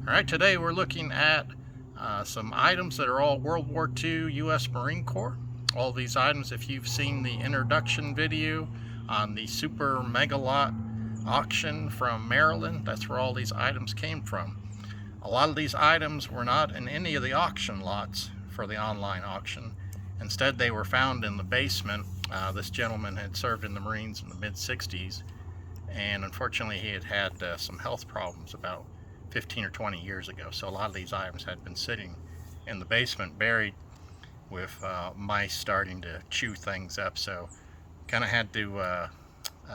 Alright, today we're looking at some items that are all World War II U.S. Marine Corps. All these items, if you've seen the introduction video on the Super Mega Lot auction from Maryland, that's where all these items came from. A lot of these items were not in any of the auction lots for the online auction. Instead, they were found in the basement. This gentleman had served in the Marines in the mid-60s, and unfortunately he had had some health problems about 15 or 20 years ago. So a lot of these items had been sitting in the basement buried with mice starting to chew things up. So kind of had to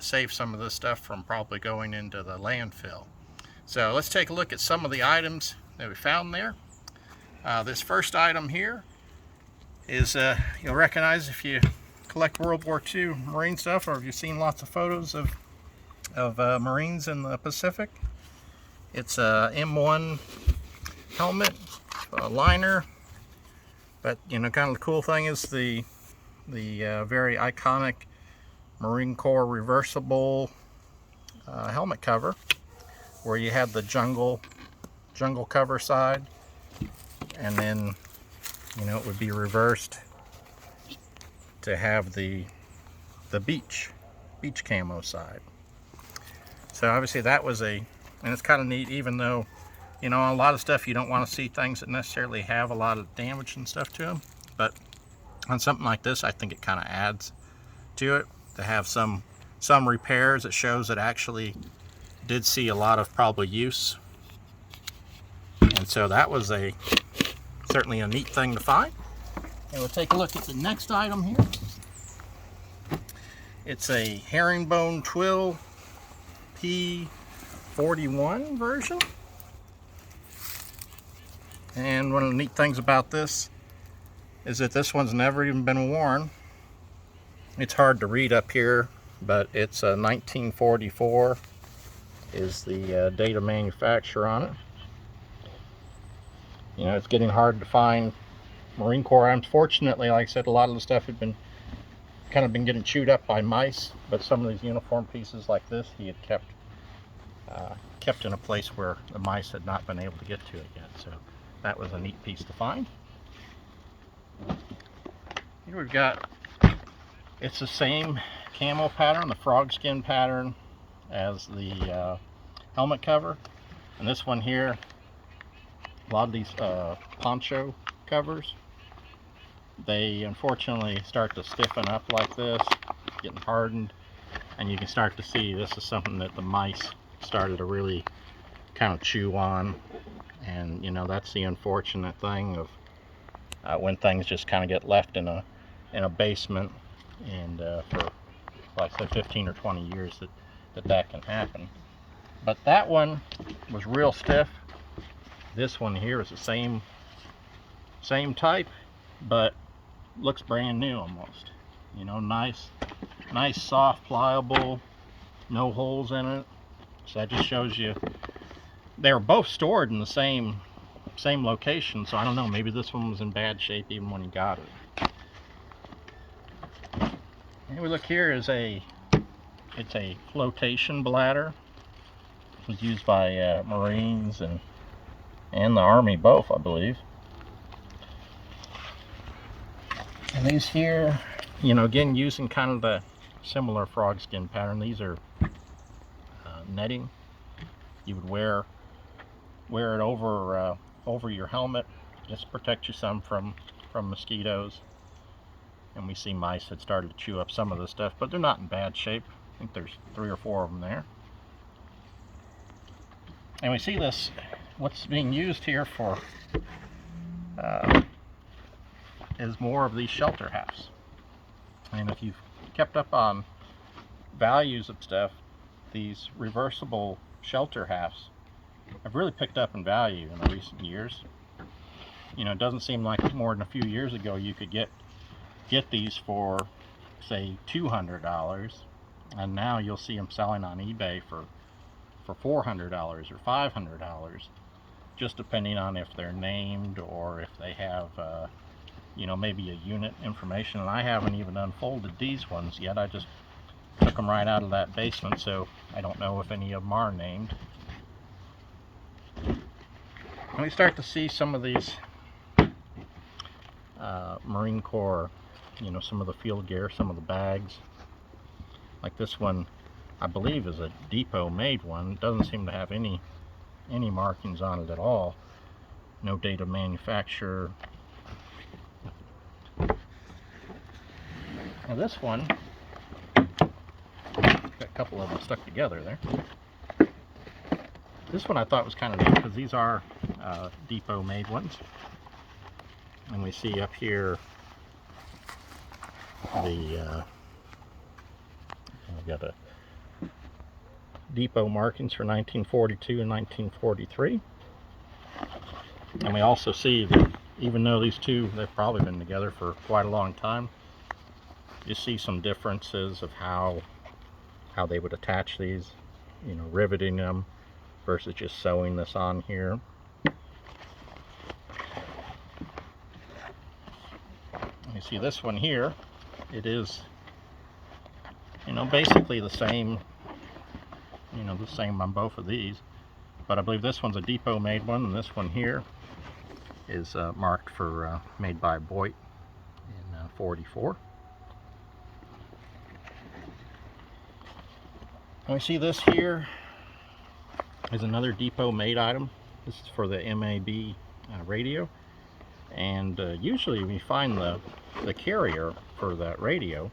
save some of this stuff from probably going into the landfill. So let's take a look at some of the items that we found there. This first item here is, you'll recognize if you collect World War II Marine stuff, or if you've seen lots of photos of Marines in the Pacific. It's a M1 helmet, a liner, but kind of the cool thing is the very iconic Marine Corps reversible helmet cover, where you have the jungle cover side, and then it would be reversed to have the beach camo side. So obviously that was and it's kind of neat, even though a lot of stuff you don't want to see things that necessarily have a lot of damage and stuff to them, but on something like this I think it kind of adds to it to have some repairs. It shows it actually did see a lot of probably use, and so that was certainly a neat thing to find. And we'll take a look at the next item here. It's a herringbone twill P41 version, and one of the neat things about this is that this one's never even been worn. It's hard to read up here, but it's a 1944 is the date of manufacture on it. It's getting hard to find Marine Corps. Unfortunately, like I said, a lot of the stuff had been getting chewed up by mice, but some of these uniform pieces like this he had kept in a place where the mice had not been able to get to it yet. So that was a neat piece to find. Here we've got, it's the same camo pattern, the frog skin pattern, as the helmet cover. And this one here, a lot of these poncho covers, they unfortunately start to stiffen up like this, getting hardened, and you can start to see this is something that the mice started to really kind of chew on. And that's the unfortunate thing of when things just kind of get left in a basement, and for, like I said, 15 or 20 years that can happen. But that one was real stiff. This one here is the same type, but looks brand new almost. Nice, soft, pliable, no holes in it. So that just shows you they were both stored in the same location. So I don't know, maybe this one was in bad shape even when you got it. And we look here is it's a flotation bladder. It was used by Marines and the Army both, I believe. And these here, again, using kind of the similar frog skin pattern. These are netting. You would wear it over your helmet, just to protect you some from mosquitoes. And we see mice that started to chew up some of this stuff, but they're not in bad shape. I think there's 3 or 4 of them there. And we see this, what's being used here for is more of these shelter halves. And if you've kept up on values of stuff, these reversible shelter halves have really picked up in value in the recent years. It doesn't seem like more than a few years ago you could get these for, say, $200, and now you'll see them selling on eBay for $400 or $500, just depending on if they're named or if they have maybe a unit information. And I haven't even unfolded these ones yet. I just took them right out of that basement, so I don't know if any of them are named. And we start to see some of these Marine Corps, you know, some of the field gear, some of the bags. Like this one, I believe is a depot made one. It doesn't seem to have any markings on it at all. No date of manufacture. Now this one, got a couple of them stuck together there. This one I thought was kind of neat because these are depot made ones. And we see up here the we've got a depot markings for 1942 and 1943. And we also see that even though these two, they've probably been together for quite a long time, you see some differences of how they would attach these, you know, riveting them versus just sewing this on here. You see this one here, it is, you know, basically the same, you know, the same on both of these, but I believe this one's a depot made one, and this one here is marked for made by Boyd in 44. And we see this here is another depot made item. This is for the MAB radio, and usually we find the carrier for that radio.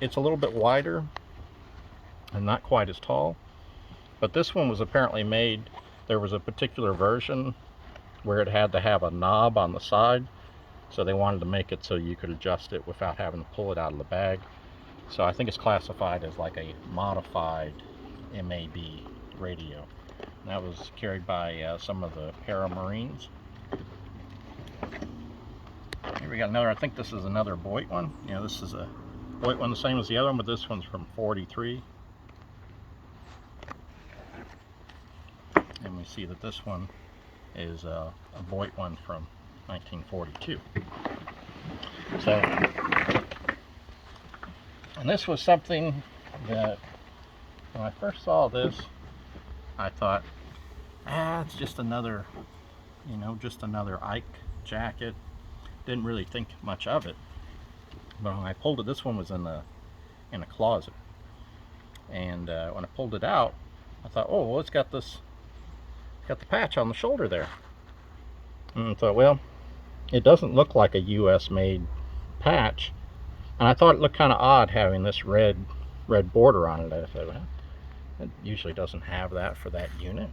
It's a little bit wider and not quite as tall, but this one was apparently made, there was a particular version where it had to have a knob on the side, so they wanted to make it so you could adjust it without having to pull it out of the bag. So I think it's classified as like a modified MAB radio. And that was carried by some of the para-marines. Here we got another, I think this is another Boyd one. You know, this is a Boyd one, the same as the other one, but this one's from 43. And we see that this one is a Boyd one from 1942. So, and this was something that when I first saw this, I thought, it's just another, you know, just another Ike jacket. Didn't really think much of it. But when I pulled it, this one was in a closet. And when I pulled it out, I thought, oh, well, it's got the patch on the shoulder there. And I thought, well, it doesn't look like a US made patch. And I thought it looked kind of odd having this red border on it. I thought, well, it usually doesn't have that for that unit.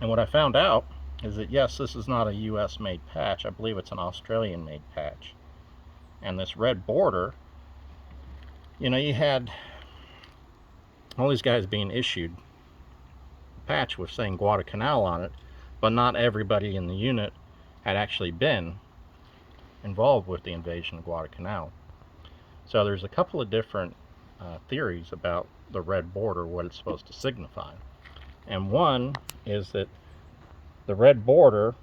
And what I found out is that, yes, this is not a US made patch. I believe it's an Australian made patch. And this red border, you know, you had all these guys being issued a patch with saying Guadalcanal on it, but not everybody in the unit had actually been involved with the invasion of Guadalcanal. So there's a couple of different theories about the red border, what it's supposed to signify. And one is that the red border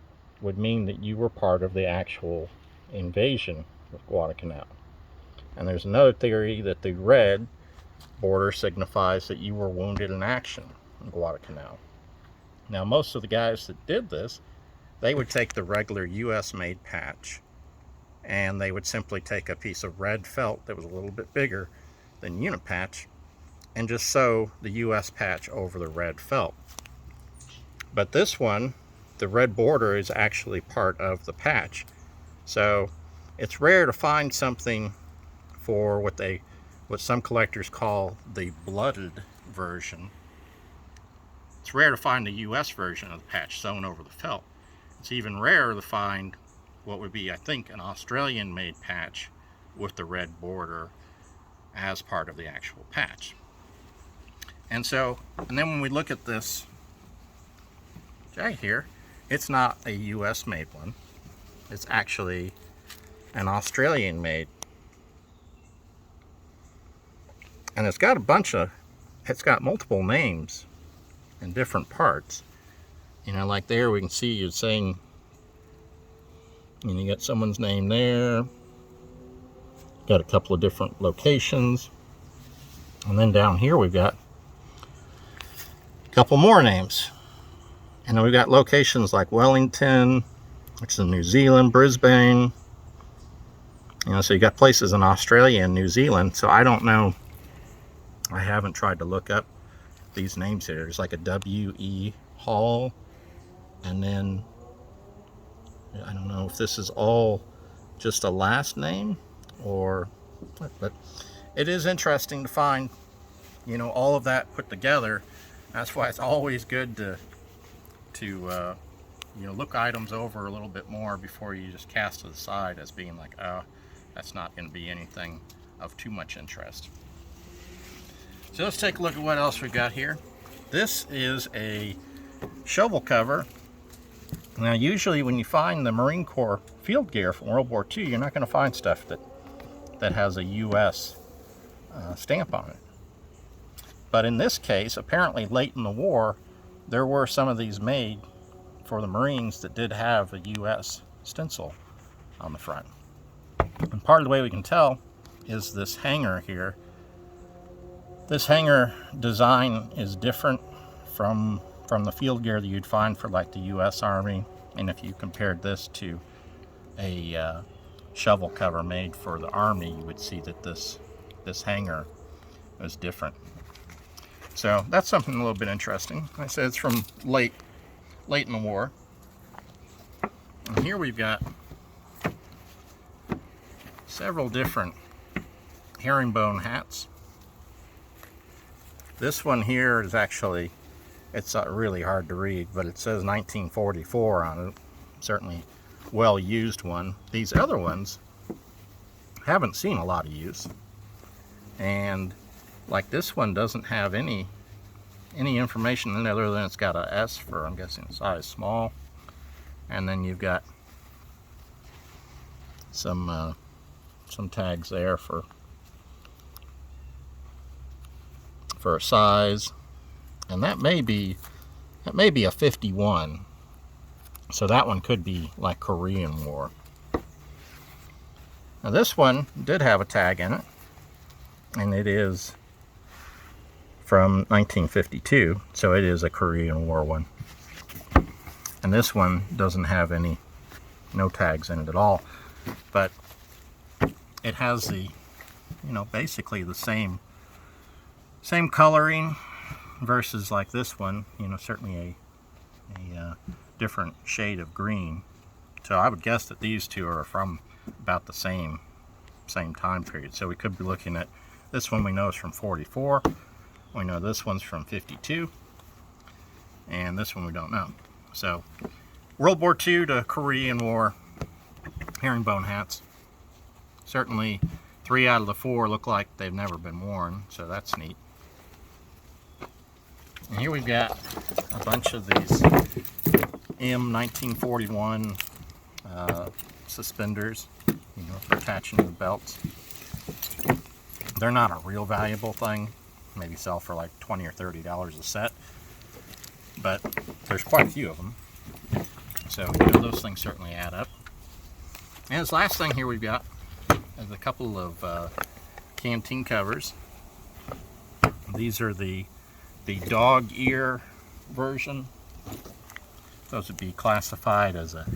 would mean that you were part of the actual invasion of Guadalcanal. And there's another theory that the red border signifies that you were wounded in action in Guadalcanal. Now, most of the guys that did this, they would take the regular US made patch, and they would simply take a piece of red felt that was a little bit bigger than unit patch and just sew the US patch over the red felt. But this one, the red border is actually part of the patch. So it's rare to find something for what some collectors call the blooded version. It's rare to find the US version of the patch sewn over the felt. It's even rarer to find what would be, I think, an Australian made patch with the red border as part of the actual patch. And then when we look at this jacket here, it's not a US made one. It's actually an Australian made. And it's got multiple names in different parts. You know, like there we can see you're saying, you got someone's name there. Got a couple of different locations. And then down here we've got a couple more names. And then we've got locations like Wellington, which is in New Zealand, Brisbane. You know, so you got places in Australia and New Zealand. So I don't know. I haven't tried to look up these names here. There's like a W.E. Hall, and then I don't know if this is all just a last name or what, but it is interesting to find, you know, all of that put together. That's why it's always good to you know, look items over a little bit more before you just cast it aside as being like, oh, that's not going to be anything of too much interest. So let's take a look at what else we've got here. This is a shovel cover. Now usually when you find the Marine Corps field gear from World War II, you're not going to find stuff that has a U.S. Stamp on it. But in this case, apparently late in the war, there were some of these made for the Marines that did have a U.S. stencil on the front. And part of the way we can tell is this hanger here. This hanger design is different from the field gear that you'd find for like the U.S. Army. And if you compared this to a shovel cover made for the Army, you would see that this hanger is different. So that's something a little bit interesting. Like I said, it's from late in the war. And here we've got several different herringbone hats. This one here is actually, it's really hard to read, but it says 1944 on it. Certainly well used one. These other ones haven't seen a lot of use. And like this one doesn't have any information in it other than it's got a S for, I'm guessing, size small. And then you've got some tags there for a size. And that may be a 51. So that one could be like Korean War. Now this one did have a tag in it, and it is from 1952, so it is a Korean War one. And this one doesn't have no tags in it at all, but it has the, you know, basically the same coloring versus like this one, you know, certainly a different shade of green. So I would guess that these two are from about the same time period. So we could be looking at this one, we know is from 44. We know this one's from 52. And this one we don't know. So World War II to Korean War herringbone hats. Certainly 3 out of the 4 look like they've never been worn, so that's neat. And here we've got a bunch of these M1941 suspenders, you know, for attaching to the belts. They're not a real valuable thing. Maybe sell for like $20 or $30 a set, but there's quite a few of them. So, you know, those things certainly add up. And this last thing here we've got is a couple of canteen covers. These are the dog ear version. Those would be classified as a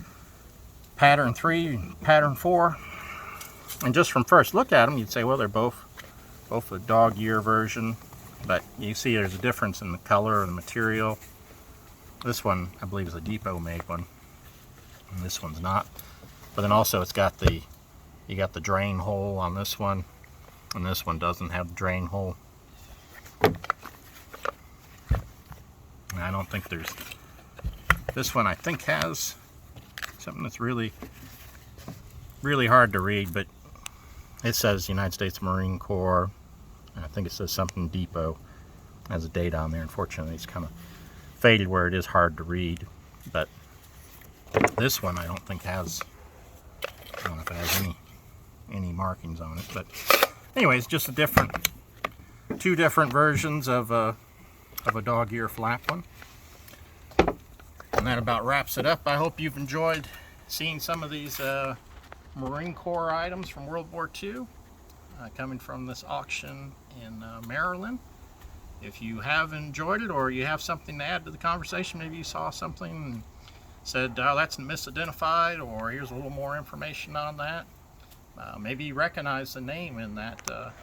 pattern 3, pattern 4. And just from first look at them, you'd say, well, they're both a dog ear version, but you see there's a difference in the color and the material. This one, I believe, is a depot made one, and this one's not. But then also it's got you got the drain hole on this one, and this one doesn't have the drain hole. And I don't think this one I think has something that's really hard to read, but it says United States Marine Corps. I think it says something depot, has a date on there. Unfortunately, it's kind of faded where it is hard to read. But this one I don't think has, I don't know if it has any markings on it. But anyways, just two different versions of a dog ear flap one. And that about wraps it up. I hope you've enjoyed seeing some of these Marine Corps items from World War II coming from this auction in Maryland. If you have enjoyed it, or you have something to add to the conversation, maybe you saw something and said, oh, that's misidentified, or here's a little more information on that. Maybe you recognize the name in that